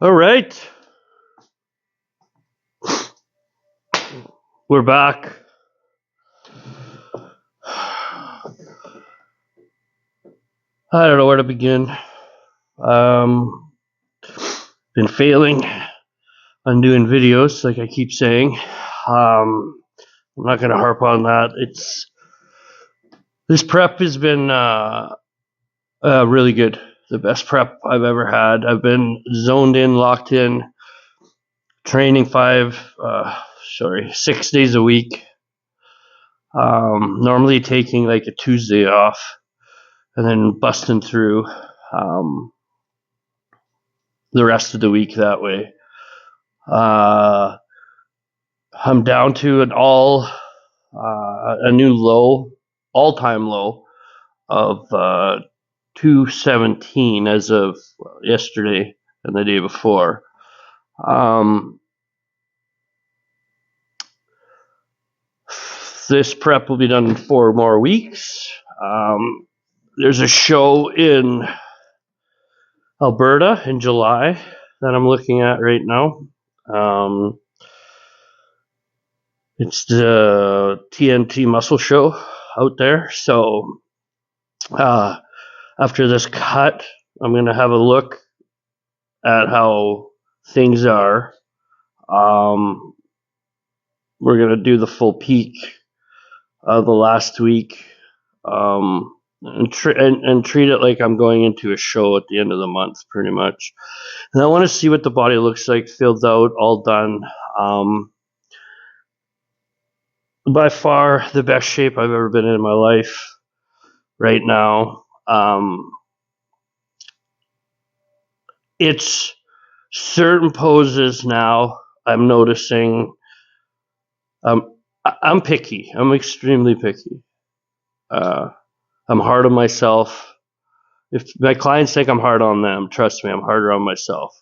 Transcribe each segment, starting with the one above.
All right, we're back. I don't know where to begin. Um, been failing on doing videos, like I keep saying. I'm not gonna harp on that. This prep has been really good. The best prep I've ever had. I've been zoned in, locked in, training 6 days a week. Normally taking like a Tuesday off, and then busting through the rest of the week that way. I'm down to a new low, all-time low of 217 as of yesterday and the day before. This prep will be done in 4 more weeks. There's a show in Alberta in July that I'm looking at right now. It's the TNT Muscle Show out there. So after this cut, I'm going to have a look at how things are. We're going to do the full peak of the last week and treat it like I'm going into a show at the end of the month, pretty much. And I want to see what the body looks like, filled out, all done. By far the best shape I've ever been in my life right now. It's certain poses now I'm noticing. I'm picky. I'm extremely picky. I'm hard on myself. If my clients think I'm hard on them, trust me, I'm harder on myself.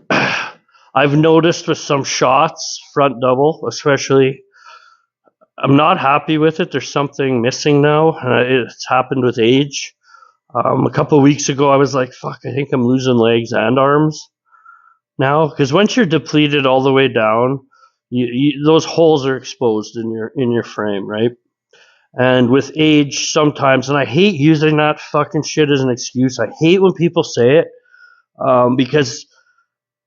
I've noticed with some shots, front double especially, I'm not happy with it. There's something missing now. It's happened with age. A couple of weeks ago, I was like, fuck, I think I'm losing legs and arms now. Because once you're depleted all the way down, those holes are exposed in your frame, right? And with age, sometimes, and I hate using that fucking shit as an excuse. I hate when people say it because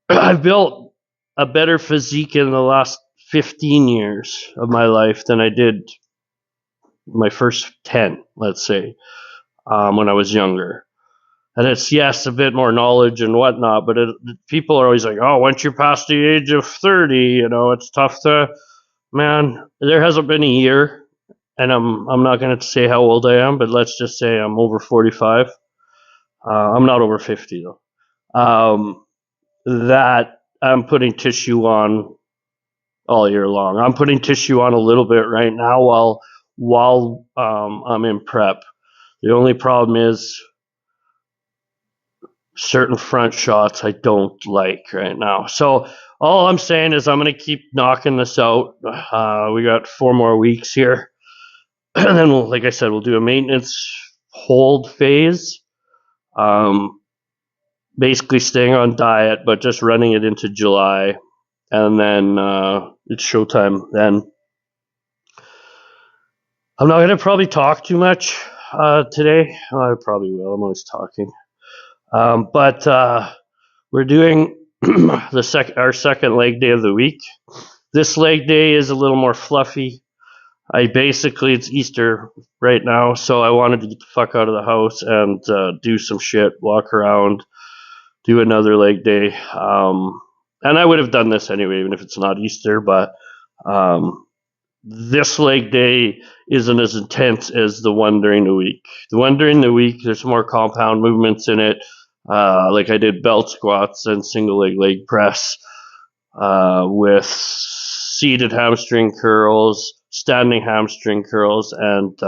I've built a better physique in the last 15 years of my life than I did my first 10, let's say, when I was younger. And it's, yes, a bit more knowledge and whatnot, but people are always like, oh, once you're past the age of 30, it's tough to, man, there hasn't been a year, and I'm not going to say how old I am, but let's just say I'm over 45. I'm not over 50, though. That I'm putting tissue on all year long. I'm putting tissue on a little bit right now while I'm in prep. The only problem is certain front shots I don't like right now. So all I'm saying is I'm going to keep knocking this out. We got 4 more weeks here. And then, like I said, we'll do a maintenance hold phase. Basically staying on diet, but just running it into July. And then it's showtime then. I'm not going to probably talk too much today. I probably will. I'm always talking. But we're doing our second leg day of the week. This leg day is a little more fluffy. It's Easter right now, so I wanted to get the fuck out of the house and do some shit, walk around, do another leg day. And I would have done this anyway, even if it's not Easter, but this leg day isn't as intense as the one during the week. The one during the week, there's more compound movements in it. Like I did belt squats and single leg press with seated hamstring curls, standing hamstring curls, and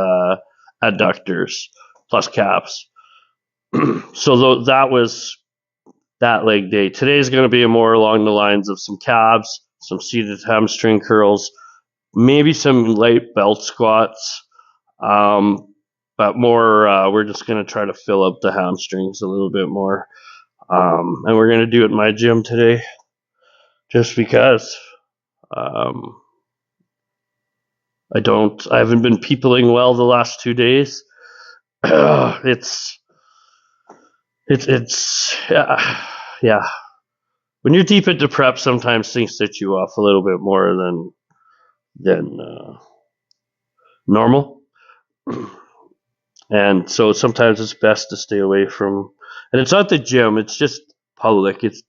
adductors plus caps. So that was that leg day. Today's going to be more along the lines of some calves, some seated hamstring curls, maybe some light belt squats, but more we're just going to try to fill up the hamstrings a little bit more. And we're going to do it in my gym today just because I haven't been peopling well the last 2 days. It's yeah. When you're deep into prep, sometimes things set you off a little bit more than normal. And so sometimes it's best to stay away from, and it's not the gym, it's just public, it's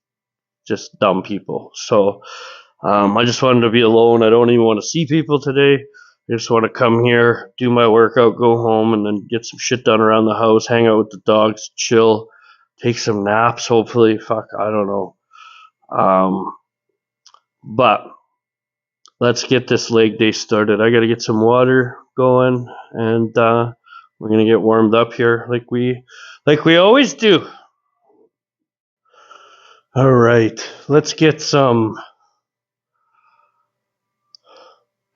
just dumb people. So I just wanted to be alone. I don't even want to see people today. I just want to come here, do my workout, go home, and then get some shit done around the house, hang out with the dogs, chill, take some naps, hopefully. Fuck, I don't know. But let's get this leg day started. I got to get some water going, and we're gonna get warmed up here like we always do. All right, let's get some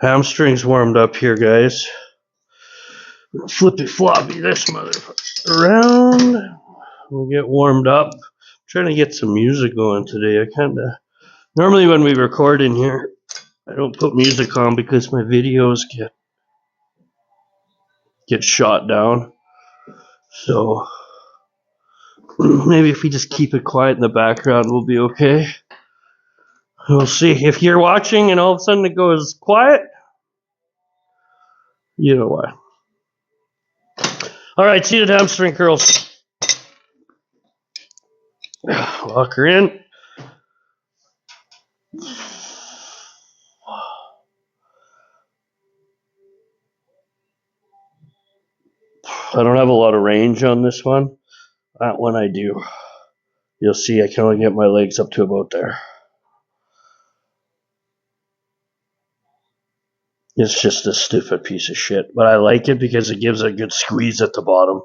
hamstrings warmed up here, guys. Flippy floppy this motherfucker around. We'll get warmed up. I'm trying to get some music going today. Normally when we record in here, I don't put music on because my videos get shot down. So maybe if we just keep it quiet in the background, we'll be okay. We'll see. If you're watching and all of a sudden it goes quiet, you know why. All right, seated hamstring curls. Lock her in. I don't have a lot of range on this one. That one I do. You'll see I can only get my legs up to about there. It's just a stupid piece of shit, but I like it because it gives a good squeeze at the bottom.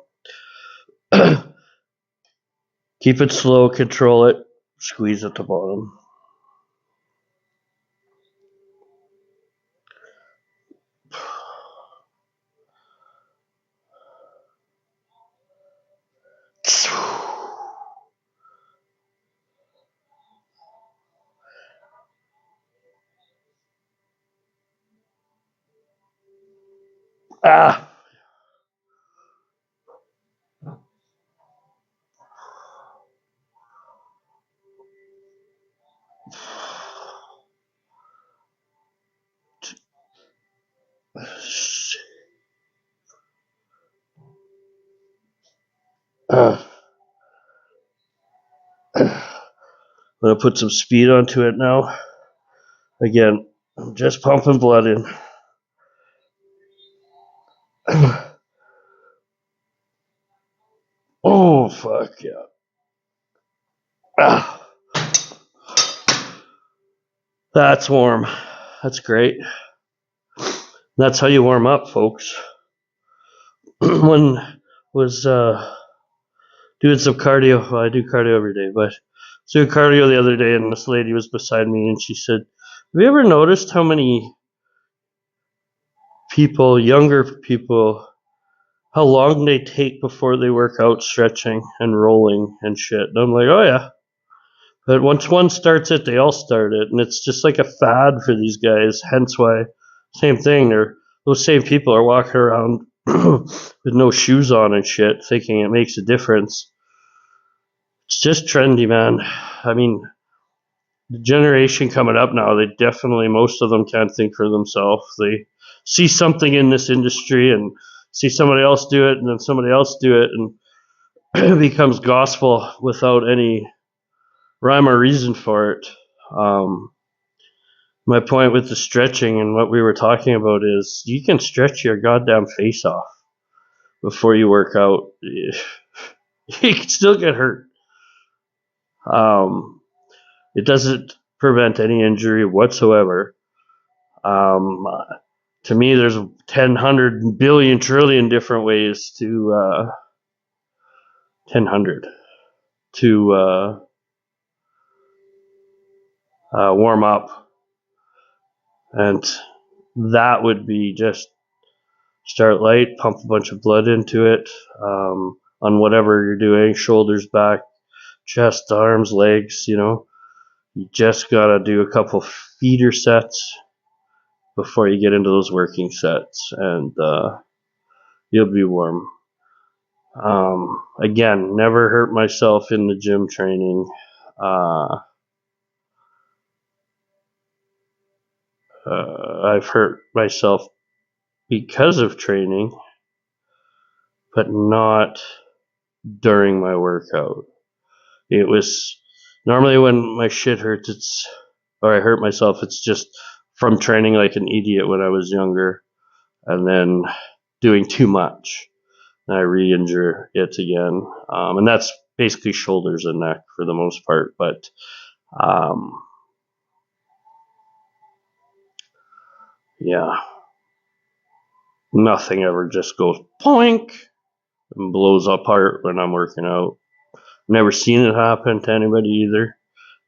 Keep it slow, control it, squeeze at the bottom. Ah. I'm gonna put some speed onto it now. Again, I'm just pumping blood in. Oh, fuck yeah. Ah. That's warm. That's great. That's how you warm up, folks. When was doing some cardio. Well, I do cardio every day, but I was doing cardio the other day, and this lady was beside me, and she said, "Have you ever noticed how many people, younger people, how long they take before they work out stretching and rolling and shit?" And I'm like, "Oh yeah." But once one starts it, they all start it, and it's just like a fad for these guys. Hence why, same thing. Those same people are walking around with no shoes on and shit, thinking it makes a difference. It's just trendy, man. I mean, the generation coming up now, most of them can't think for themselves. They see something in this industry and see somebody else do it, and then somebody else do it, and it becomes gospel without any rhyme or reason for it. My point with the stretching and what we were talking about is you can stretch your goddamn face off before you work out. You can still get hurt. It doesn't prevent any injury whatsoever. To me, there's 10, 100 billion, trillion different ways to 1,000 to warm up, and that would be just start light, pump a bunch of blood into it on whatever you're doing, shoulders, back, chest, arms, legs, you just gotta do a couple feeder sets before you get into those working sets, and you'll be warm. Again, never hurt myself in the gym training. I've hurt myself because of training, but not during my workout. It was normally when my shit hurts, or I hurt myself, it's just from training like an idiot when I was younger, and then doing too much, and I re-injure it again. And that's basically shoulders and neck for the most part, but yeah, nothing ever just goes poink and blows apart when I'm working out. Never seen it happen to anybody either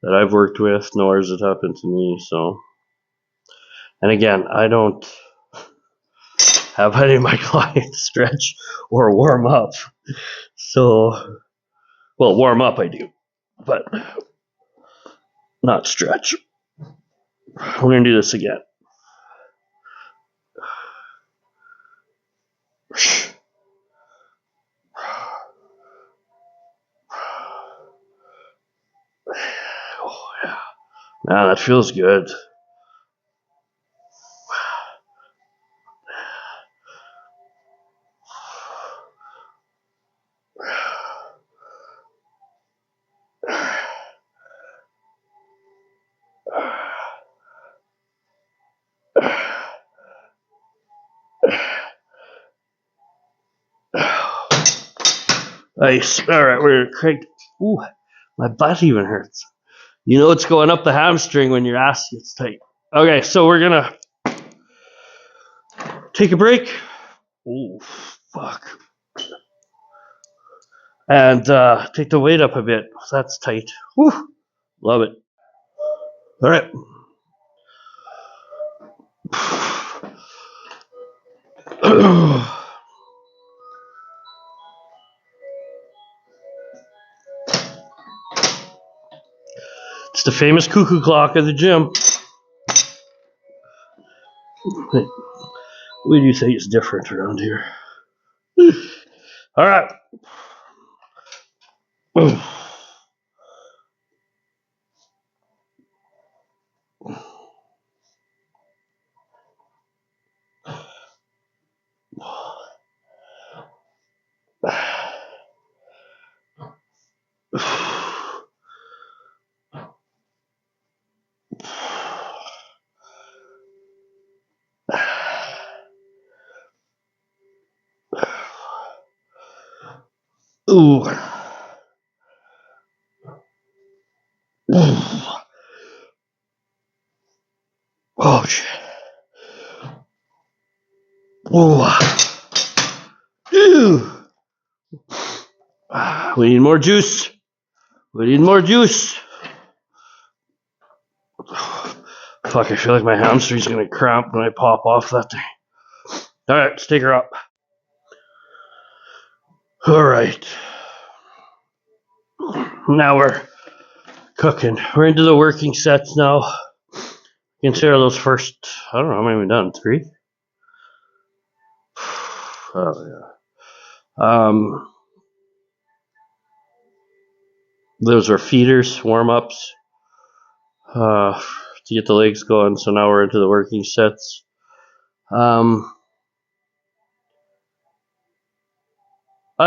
that I've worked with, nor has it happened to me. So, and again, I don't have any of my clients stretch or warm up. So, well, warm up I do, but not stretch. We're gonna do this again. Oh yeah, man, that feels good. Nice. All right, we're gonna crank. Ooh, my butt even hurts. You know it's going up the hamstring when your ass gets tight. Okay, so we're gonna take a break. Ooh, fuck. And take the weight up a bit. That's tight. Whew. Love it. All right. It's the famous cuckoo clock of the gym. What do you think is different around here? All right. Ooh. Oh shit. Ooh. Ew. We need more juice. We need more juice. Fuck, I feel like my hamstring's gonna cramp when I pop off that thing. All right, let's take her up. All right. Now we're cooking. We're into the working sets now. Consider those first, I don't know how many we've done, 3? Oh yeah. Those are feeders, warm-ups, to get the legs going. So now we're into the working sets. I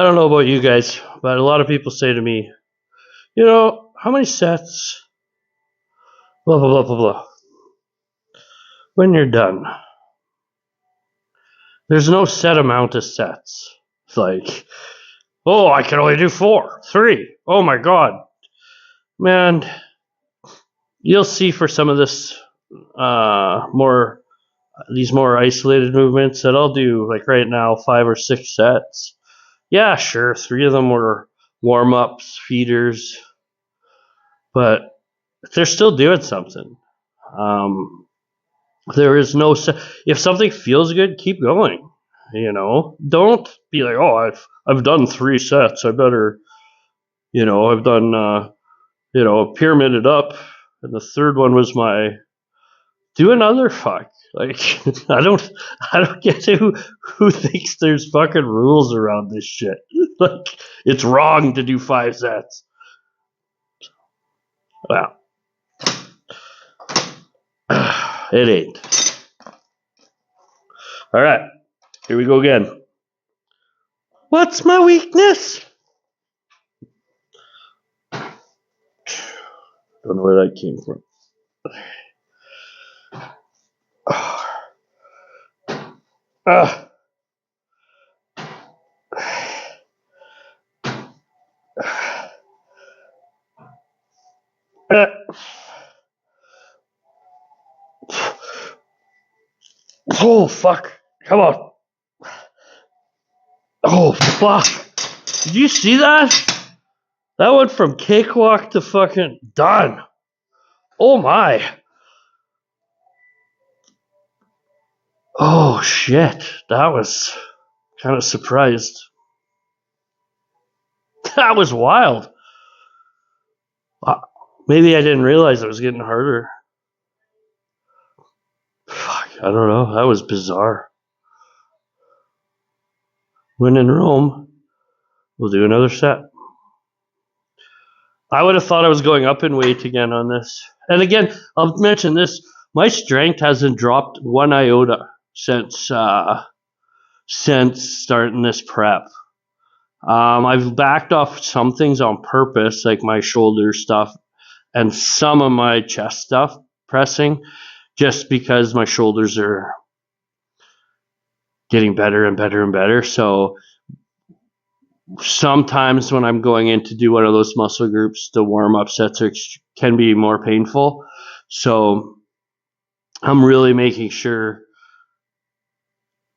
don't know about you guys, but a lot of people say to me, how many sets? Blah, blah, blah, blah, blah. When you're done, there's no set amount of sets. It's like, oh, I can only do 4, 3. Oh my God. Man, you'll see for some of this more isolated movements that I'll do, like right now, 5 or 6 sets. Yeah, sure, 3 of them were warm-ups, feeders, but they're still doing something. There is no if something feels good, keep going. Don't be like, oh, I've done 3 sets, I better I've done, pyramided up, and the third one was my do another fuck. Like I don't get who thinks there's fucking rules around this shit. Like it's wrong to do 5 sets. Well, it ain't. All right, here we go again. What's my weakness? Don't know where that came from. Oh, fuck. Come on. Oh, fuck. Did you see that? That went from cakewalk to fucking done. Oh, my. Oh, shit. That was kind of surprised. That was wild. Maybe I didn't realize it was getting harder. Fuck, I don't know. That was bizarre. When in Rome, we'll do another set. I would have thought I was going up in weight again on this. And again, I'll mention this. My strength hasn't dropped one iota since starting this prep. I've backed off some things on purpose, like my shoulder stuff and some of my chest stuff pressing, just because my shoulders are getting better and better and better. So sometimes when I'm going in to do one of those muscle groups, the warm-up sets can be more painful. So I'm really making sure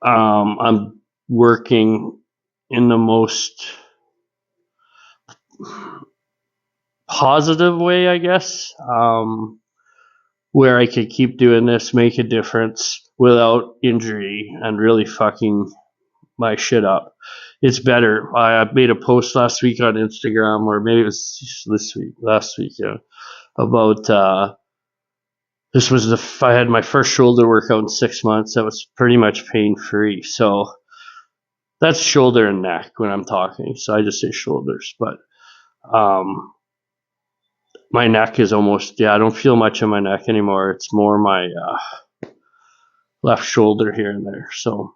I'm working in the most positive way, I guess, where I could keep doing this, make a difference without injury and really fucking my shit up. It's better. I made a post last week on Instagram, or maybe it was last week, yeah, about this was I had my first shoulder workout in 6 months. That was pretty much pain free. So that's shoulder and neck when I'm talking. So I just say shoulders, but my neck is almost, I don't feel much in my neck anymore. It's more my left shoulder here and there. So,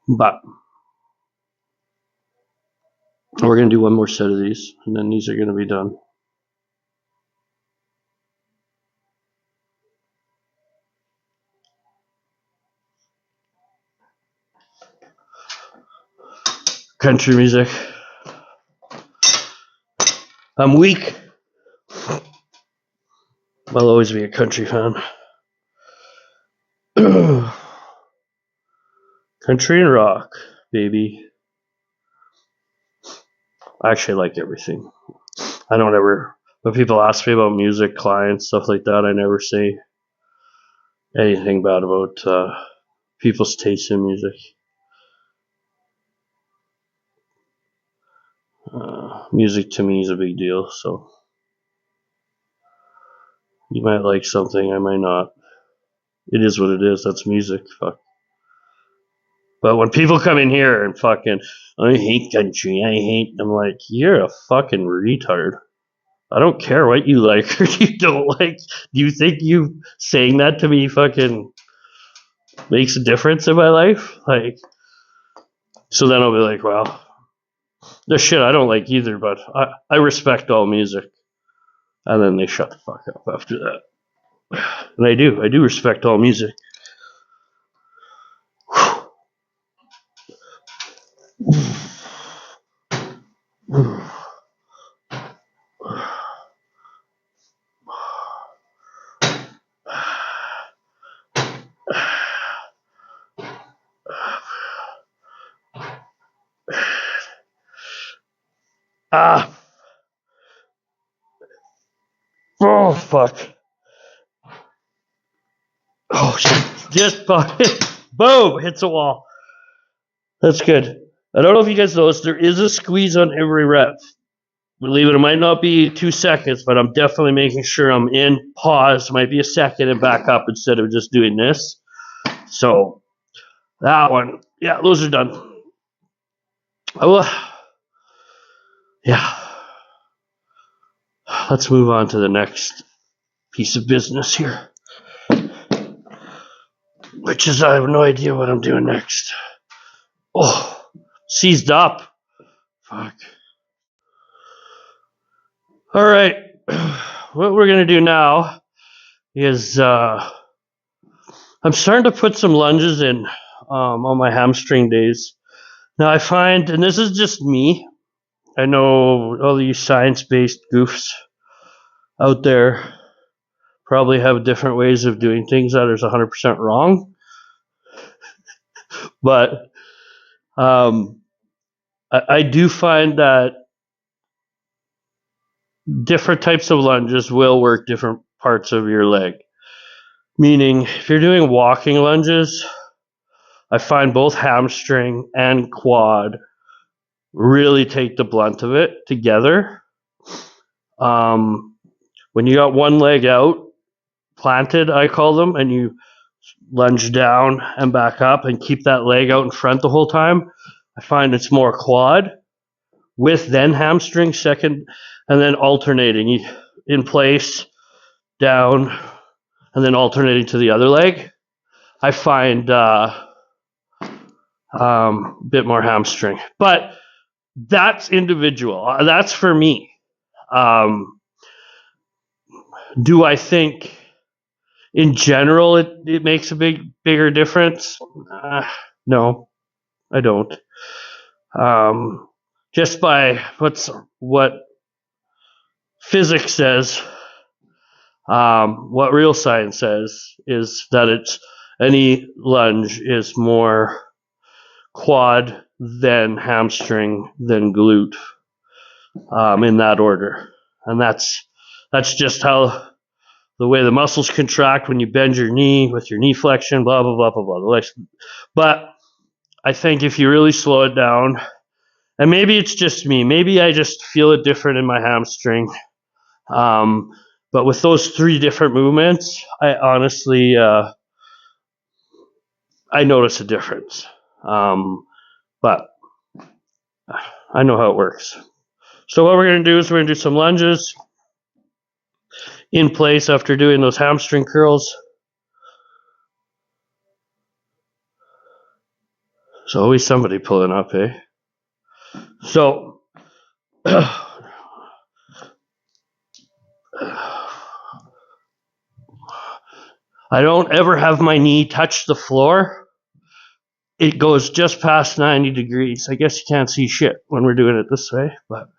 but we're going to do one more set of these, and then these are going to be done. Country music. I'm weak. I'll always be a country fan. Country and rock, baby. I actually like everything. I don't ever, when people ask me about music, clients, stuff like that, I never say anything bad about people's taste in music. Music to me is a big deal, so you might like something, I might not. It is what it is. That's music. Fuck. But when people come in here and fucking, I hate country, I'm like, you're a fucking retard. I don't care what you like or you don't like. Do you think you saying that to me fucking makes a difference in my life? Like, so then I'll be like, well, there's shit I don't like either, but I respect all music. And then they shut the fuck up after that. And I do respect all music. Oh, fuck. Oh, shit. Just fucking boom, hits a wall. That's good. I don't know if you guys noticed, there is a squeeze on every rep. Believe it might not be 2 seconds, but I'm definitely making sure I'm in, pause, might be a second, and back up instead of just doing this. So that one, yeah, those are done. Yeah. Let's move on to the next piece of business here, which is I have no idea what I'm doing next. Oh, seized up. Fuck. All right. What we're going to do now is I'm starting to put some lunges in on my hamstring days. Now I find, and this is just me, I know all these science-based goofs out there probably have different ways of doing things that is 100% wrong. But I do find that different types of lunges will work different parts of your leg. Meaning, if you're doing walking lunges, I find both hamstring and quad really take the blunt of it together. When you got one leg out, planted, I call them, and you lunge down and back up and keep that leg out in front the whole time, I find it's more quad with then hamstring second, and then alternating in place, down, and then alternating to the other leg. I find a bit more hamstring, but that's individual. That's for me. Do I think in general it makes a bigger difference? No, I don't. Just by what physics says, what real science says is that any lunge is more quad then hamstring then glute, in that order, and that's just how the way the muscles contract when you bend your knee with your knee flexion, blah blah blah blah blah. But I think if you really slow it down, and maybe it's just me, maybe I just feel it different in my hamstring, but with those 3 different movements, I honestly I notice a difference. But I know how it works. So what we're going to do is we're going to do some lunges in place after doing those hamstring curls. There's always somebody pulling up, eh? So I don't ever have my knee touch the floor. It goes just past 90 degrees. I guess you can't see shit when we're doing it this way, but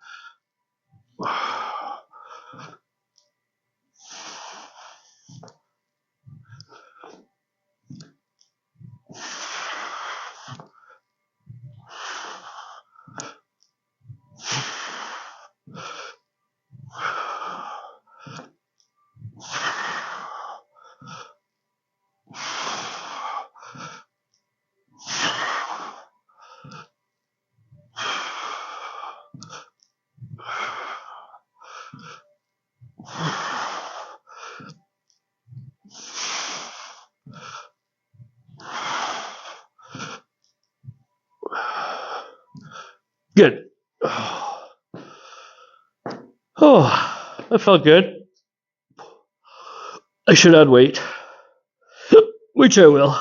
good. Oh, that felt good. I should add weight, which I will.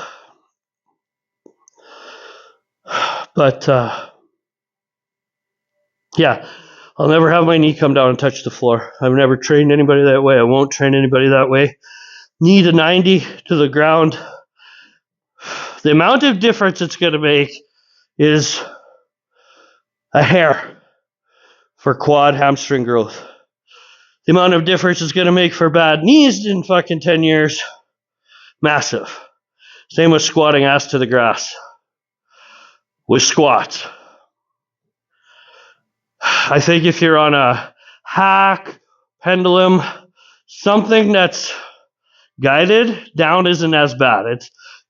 But yeah, I'll never have my knee come down and touch the floor. I've never trained anybody that way. I won't train anybody that way. Knee to 90 to the ground. The amount of difference it's going to make is a hair for quad hamstring growth. The amount of difference it's going to make for bad knees in fucking 10 years, massive. Same with squatting ass to the grass. With squats, I think if you're on a hack, pendulum, something that's guided, down isn't as bad.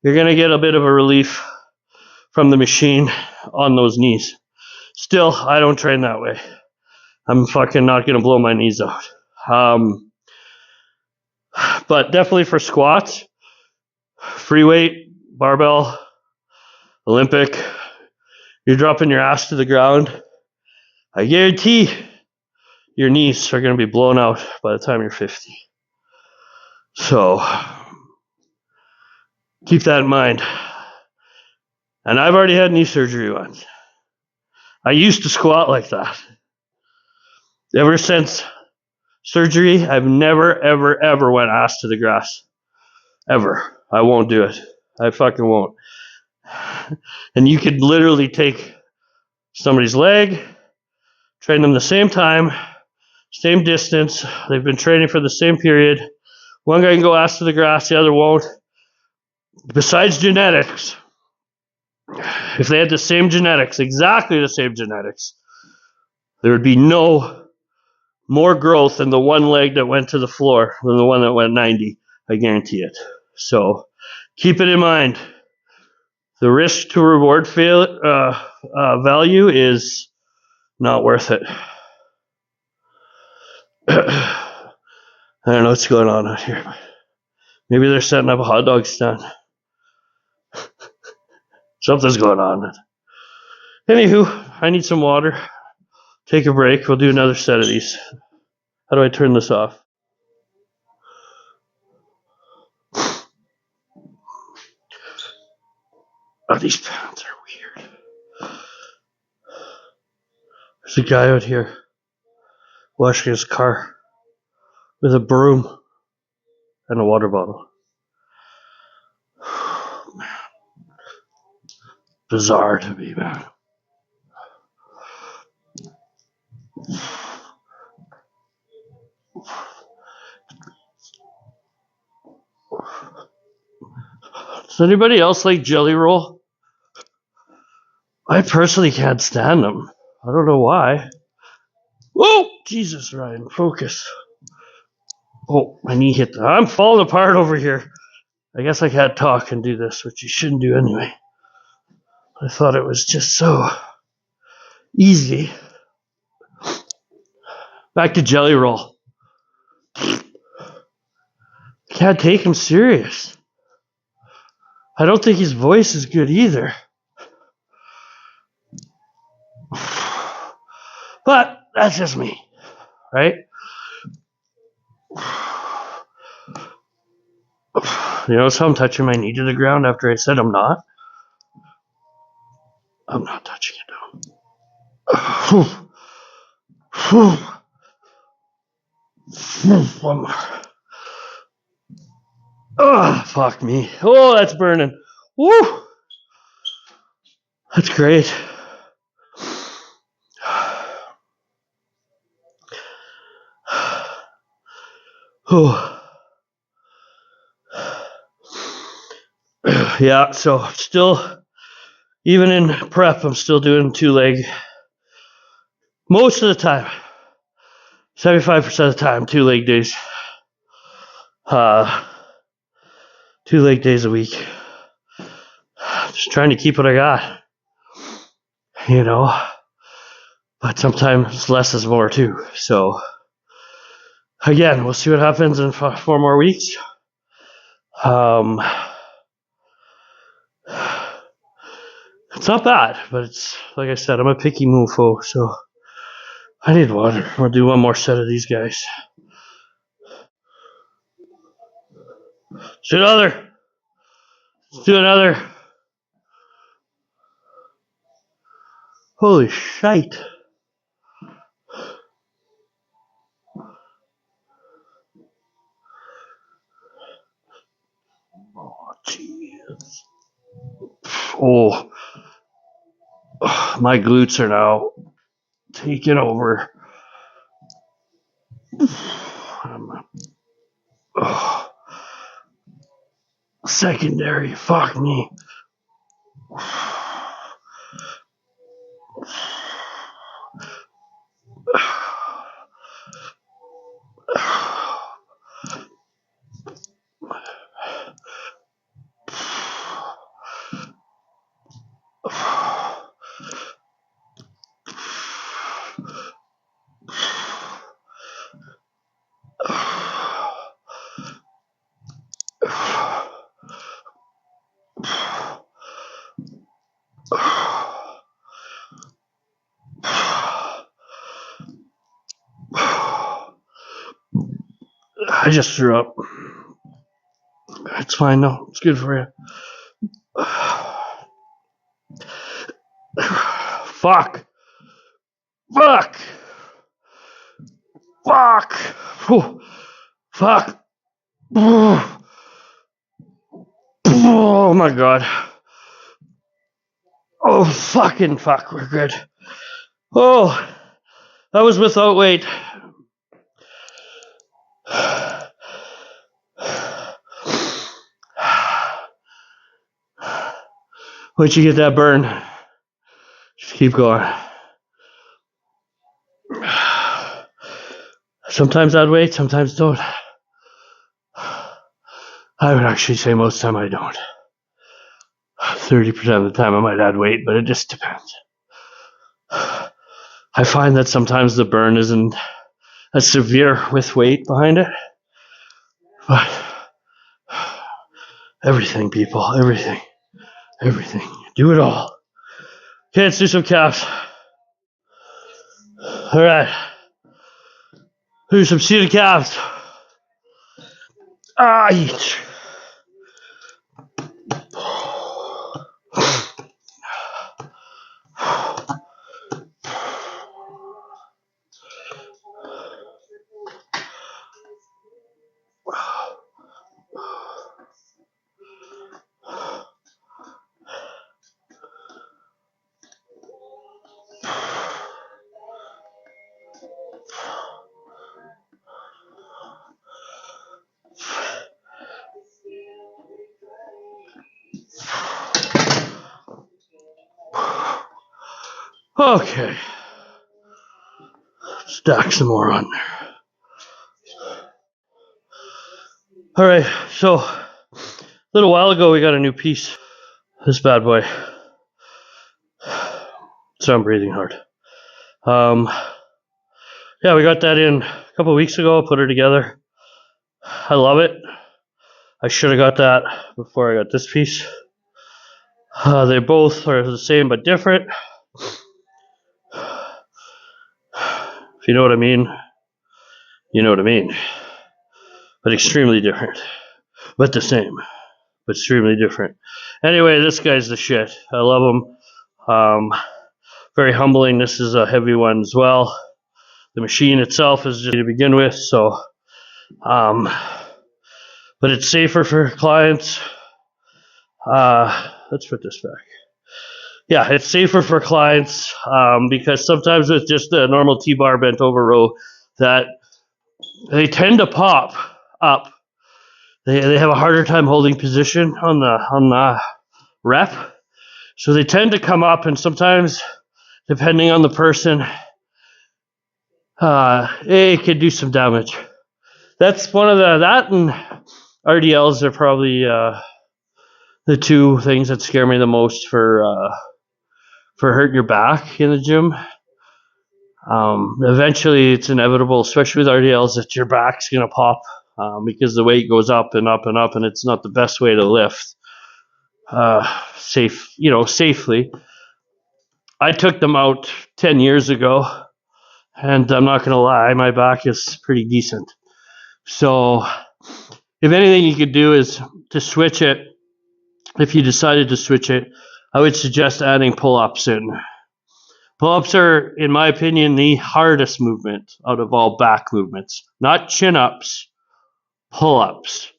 You're going to get a bit of a relief from the machine on those knees. Still, I don't train that way. I'm fucking not going to blow my knees out. But definitely for squats, free weight, barbell, Olympic, you're dropping your ass to the ground. I guarantee your knees are going to be blown out by the time you're 50. So keep that in mind. And I've already had knee surgery once. I used to squat like that. Ever since surgery, I've never, ever, ever went ass to the grass. Ever. I won't do it. I fucking won't. And you could literally take somebody's leg, train them the same time, same distance. They've been training for the same period. One guy can go ass to the grass, the other won't. Besides genetics, if they had the same genetics, exactly the same genetics, there would be no more growth in the one leg that went to the floor than the one that went 90. I guarantee it. So keep it in mind. The risk to reward value is not worth it. I don't know what's going on out here. Maybe they're setting up a hot dog stand. Something's going on. Anywho, I need some water. Take a break. We'll do another set of these. How do I turn this off? Oh, these pants are weird. There's a guy out here washing his car with a broom and a water bottle. Man. Bizarre to me, man. Does anybody else like Jelly Roll? I personally can't stand them. I don't know why. Whoa! Jesus, Ryan, focus. Oh, my knee hit that. I'm falling apart over here. I guess I can't talk and do this, which you shouldn't do anyway. I thought it was just so easy. Back to Jelly Roll. Can't take him serious. I don't think his voice is good either. But that's just me, right? You notice how I'm touching my knee to the ground after I said I'm not? I'm not touching it down. One more. Oh, fuck me. Oh, that's burning. Woo! That's great. Oh. Yeah, so still, even in prep, I'm still doing 2-leg. Most of the time. 75% of the time, 2-leg days. 2-leg days a week. Just trying to keep what I got. You know. But sometimes less is more too. So, again, we'll see what happens in 4 more weeks. It's not bad, but it's, like I said, I'm a picky mofo, so I need water. We'll do one more set of these guys. Let's do another. Let's do another. Holy shite. Oh, jeez. Oh, my glutes are now taking over. Oh, secondary, fuck me. just threw up. It's fine though. It's good for you. Fuck. Fuck. Fuck. Whew. Fuck. Oh my god. Oh fucking fuck. We're good. Oh, that was without weight. Once you get that burn, just keep going. Sometimes I'd wait, sometimes don't. I would actually say most of the time I don't. 30% of the time I might add weight, but it just depends. I find that sometimes the burn isn't as severe with weight behind it. But everything, people, everything. Do it all. Okay, let's do some calves. All right. Do some seated calves. Each. Okay. Stack some more on there. All right, so a little while ago we got a new piece. This bad boy. So I'm breathing hard. Yeah, we got that in a couple of weeks ago. Put her together. I love it. I should have got that before I got this piece. They both are the same but different. If you know what I mean, you know what I mean. But extremely different. But the same. But extremely different. Anyway, this guy's the shit. I love him. Very humbling. This is a heavy one as well. The machine itself is just to begin with, so but it's safer for clients. Let's put this back. Yeah, it's safer for clients because sometimes with just a normal T-bar bent over row, that they tend to pop up. They have a harder time holding position on the rep, so they tend to come up, and sometimes, depending on the person, it could do some damage. That's one of that and RDLs are probably the two things that scare me the most for hurting your back in the gym. Eventually, it's inevitable, especially with RDLs, that your back's gonna pop because the weight goes up and up and up, and it's not the best way to lift safely. I took them out 10 years ago, and I'm not gonna lie, my back is pretty decent. So, if anything you could do is to switch it. If you decided to switch it, I would suggest adding pull-ups in. Pull-ups are, in my opinion, the hardest movement out of all back movements. Not chin-ups, pull-ups.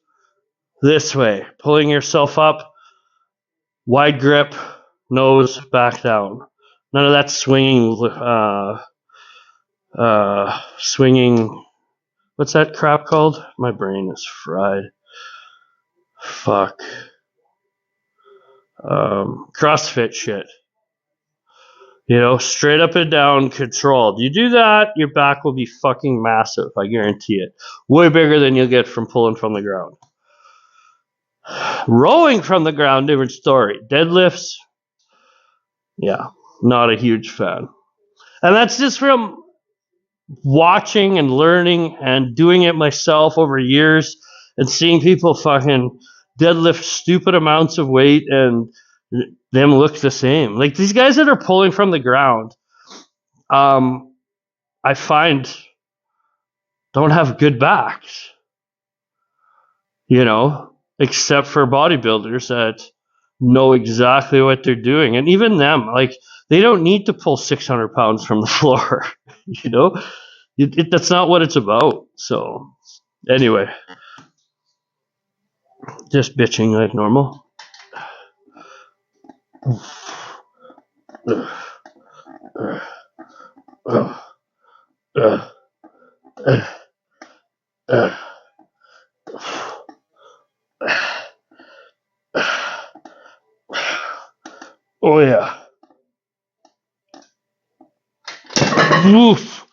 This way, pulling yourself up, wide grip, nose back down. None of that swinging, what's that crap called? My brain is fried. Fuck. CrossFit shit. Straight up and down, controlled. You do that, your back will be fucking massive, I guarantee it. Way bigger than you'll get from pulling from the ground. Rowing from the ground, different story. Deadlifts, yeah, not a huge fan. And that's just from watching and learning and doing it myself over years and seeing people fucking deadlift stupid amounts of weight and them look the same. Like these guys that are pulling from the ground, I find don't have good backs. except for bodybuilders that know exactly what they're doing. And even them, like, they don't need to pull 600 pounds from the floor, that's not what it's about. So anyway, just bitching like normal. Oh yeah. Oof.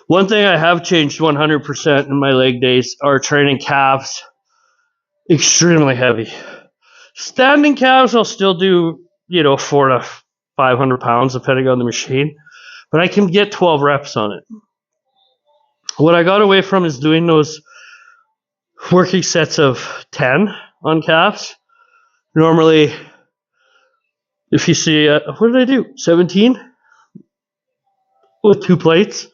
One thing I have changed 100% in my leg days are training calves extremely heavy. Standing calves, I'll still do, 400 to 500 pounds, depending on the machine, but I can get 12 reps on it. What I got away from is doing those working sets of 10 on calves. Normally, if you see, what did I do? 17 with 2 plates.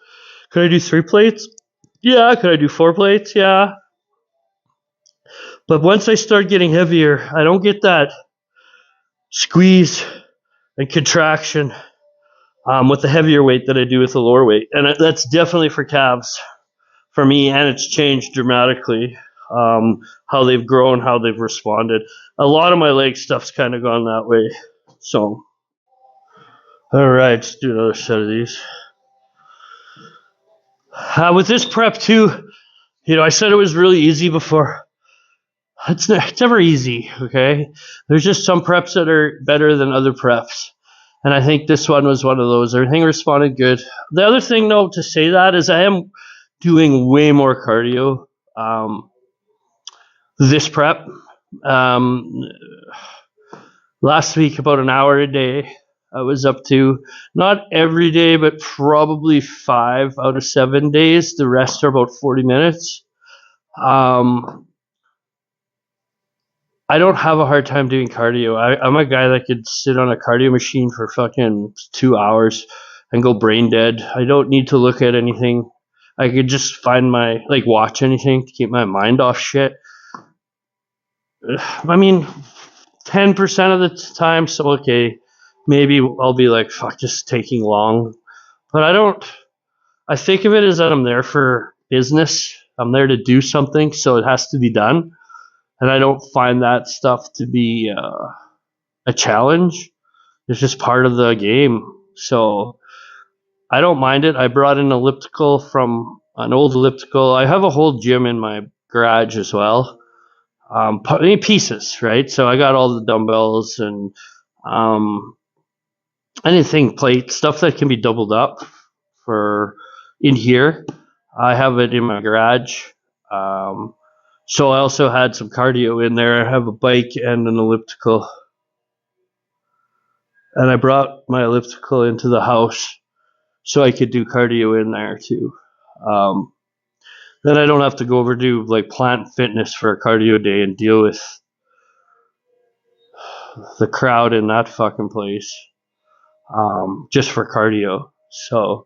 Could I do 3 plates? Yeah. Could I do 4 plates? Yeah. But once I start getting heavier, I don't get that squeeze and contraction with the heavier weight that I do with the lower weight. And that's definitely for calves for me, and it's changed dramatically how they've grown, how they've responded. A lot of my leg stuff's kind of gone that way. So, all right, let's do another set of these. With this prep too, I said it was really easy before. It's never easy, okay? There's just some preps that are better than other preps. And I think this one was one of those. Everything responded good. The other thing, though, to say that is I am doing way more cardio this prep. Last week, about an hour a day. I was up to, not every day, but probably 5 out of 7 days. The rest are about 40 minutes. I don't have a hard time doing cardio. I'm a guy that could sit on a cardio machine for fucking 2 hours and go brain dead. I don't need to look at anything. I could just watch anything to keep my mind off shit. I mean, 10% of the time, so okay, maybe I'll be like, fuck, just taking long. But I think of it as that I'm there for business. I'm there to do something, so it has to be done. And I don't find that stuff to be a challenge. It's just part of the game. So I don't mind it. I brought an elliptical from an old elliptical. I have a whole gym in my garage as well. Pieces, right? So I got all the dumbbells and anything, plate, stuff that can be doubled up for in here. I have it in my garage. So I also had some cardio in there. I have a bike and an elliptical. And I brought my elliptical into the house so I could do cardio in there too. Then I don't have to go over do like Plant Fitness for a cardio day and deal with the crowd in that fucking place just for cardio. So,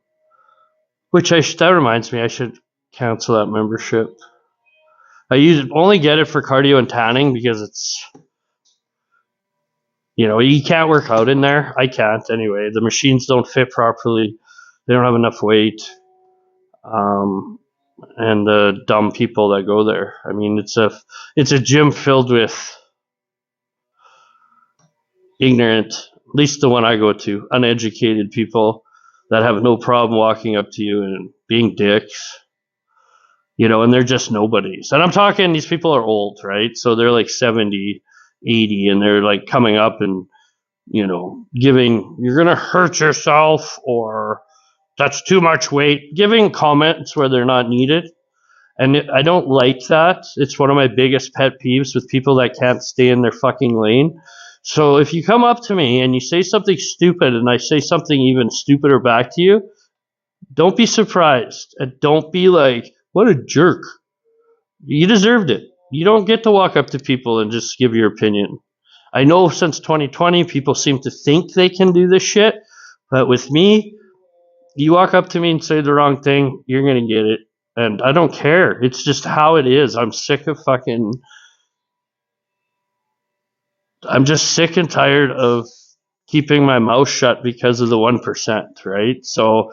that reminds me, I should cancel that membership. I only get it for cardio and tanning because it's, you can't work out in there. I can't anyway. The machines don't fit properly. They don't have enough weight. And the dumb people that go there. I mean, it's a gym filled with ignorant, at least the one I go to, uneducated people that have no problem walking up to you and being dicks. And they're just nobodies. And I'm talking, these people are old, right? So they're like 70, 80, and they're like coming up and, giving, you're going to hurt yourself, or that's too much weight, giving comments where they're not needed. And I don't like that. It's one of my biggest pet peeves with people that can't stay in their fucking lane. So if you come up to me and you say something stupid and I say something even stupider back to you, don't be surprised. And don't be like, what a jerk. You deserved it. You don't get to walk up to people and just give your opinion. I know since 2020, people seem to think they can do this shit. But with me, you walk up to me and say the wrong thing, you're going to get it. And I don't care. It's just how it is. I'm just sick and tired of keeping my mouth shut because of the 1%, right? So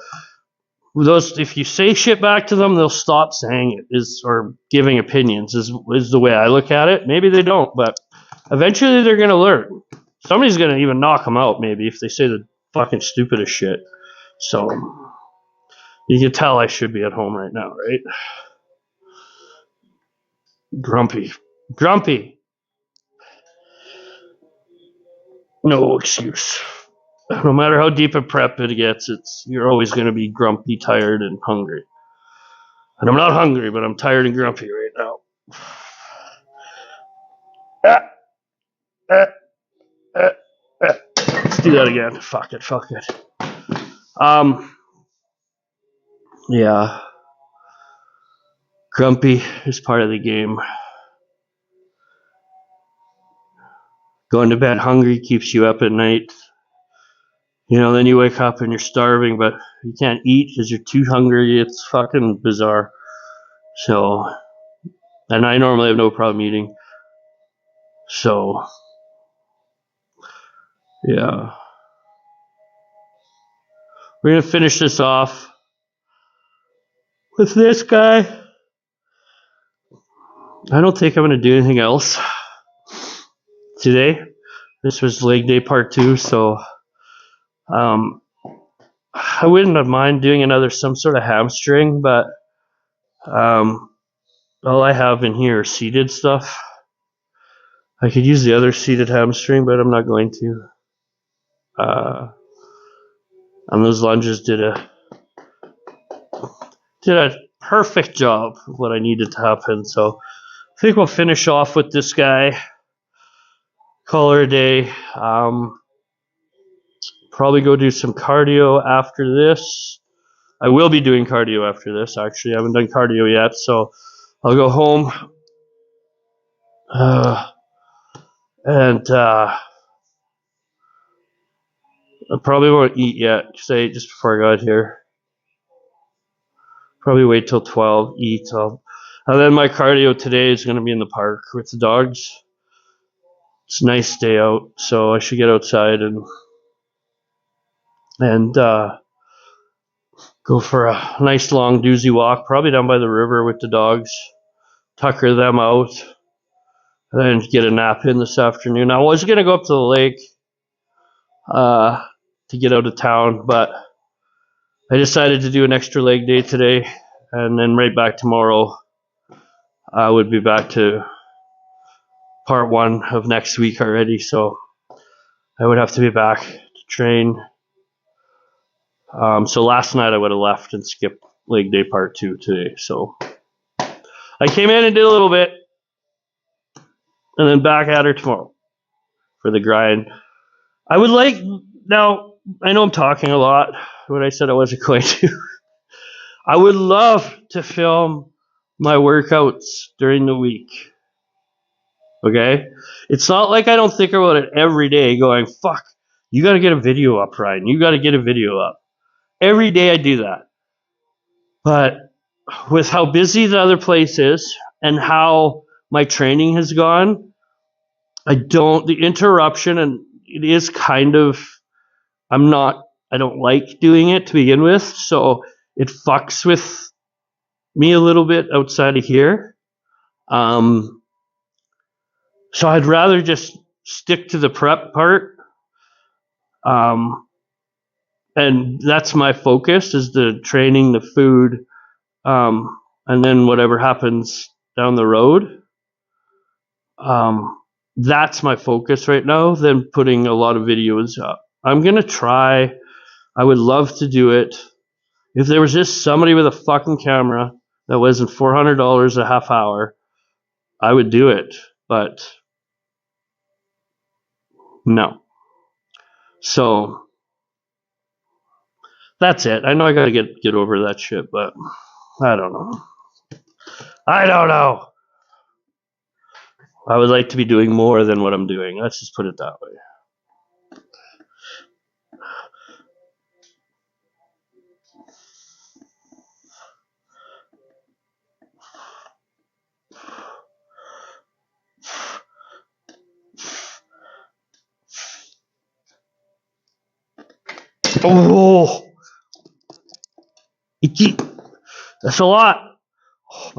if you say shit back to them, they'll stop saying it or giving opinions is the way I look at it. Maybe they don't, but eventually they're going to learn. Somebody's going to even knock them out maybe if they say the fucking stupidest shit. So you can tell I should be at home right now, right? Grumpy. No excuse. No matter how deep a prep it gets, you're always going to be grumpy, tired, and hungry. And I'm not hungry, but I'm tired and grumpy right now. Let's do that again. Fuck it. Yeah. Grumpy is part of the game. Going to bed hungry keeps you up at night. Then you wake up and you're starving, but you can't eat because you're too hungry. It's fucking bizarre. So, and I normally have no problem eating. So, yeah. We're going to finish this off with this guy. I don't think I'm going to do anything else today. This was leg day part 2, so I wouldn't mind doing some sort of hamstring, but all I have in here is seated stuff. I could use the other seated hamstring, but I'm not going to. And those lunges did a perfect job of what I needed to happen. So I think we'll finish off with this guy. Call her a day. Probably go do some cardio after this. I will be doing cardio after this, actually. I haven't done cardio yet, so I'll go home. And I probably won't eat yet, because I ate just before I got here. Probably wait till 12, eat. And then my cardio today is going to be in the park with the dogs. It's a nice day out, so I should get outside and go for a nice long doozy walk, probably down by the river with the dogs, tucker them out, and then get a nap in this afternoon. I was going to go up to the lake to get out of town, but I decided to do an extra leg day today, and then right back tomorrow. I would be back to part 1 of next week already, so I would have to be back to train. So last night I would have left and skipped leg day part 2 today. So I came in and did a little bit, and then back at her tomorrow for the grind. I would now I know I'm talking a lot, what I said I wasn't going to. I would love to film my workouts during the week. Okay? It's not like I don't think about it every day going, fuck, you got to get a video up, Ryan. You got to get a video up. Every day I do that. But with how busy the other place is and how my training has gone, the interruption, and it is kind of, I don't like doing it to begin with. So it fucks with me a little bit outside of here. So I'd rather just stick to the prep part. And that's my focus, is the training, the food, and then whatever happens down the road. That's my focus right now, than putting a lot of videos up. I'm going to try. I would love to do it. If there was just somebody with a fucking camera that wasn't $400 a half hour, I would do it. But no. So that's it. I know I got to get over that shit, but I don't know. I would like to be doing more than what I'm doing. Let's just put it that way. Oh, that's a lot. Oh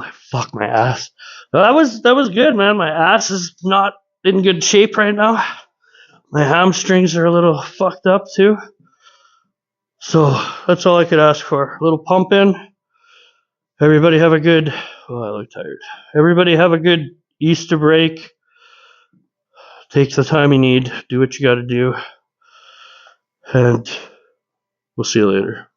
my ass. That was good, man. My ass is not in good shape right now. My hamstrings are a little fucked up too. So that's all I could ask for. A little pump in. Everybody have a good. Oh, I look tired. Everybody have a good Easter break. Take the time you need. Do what you got to do. And we'll see you later.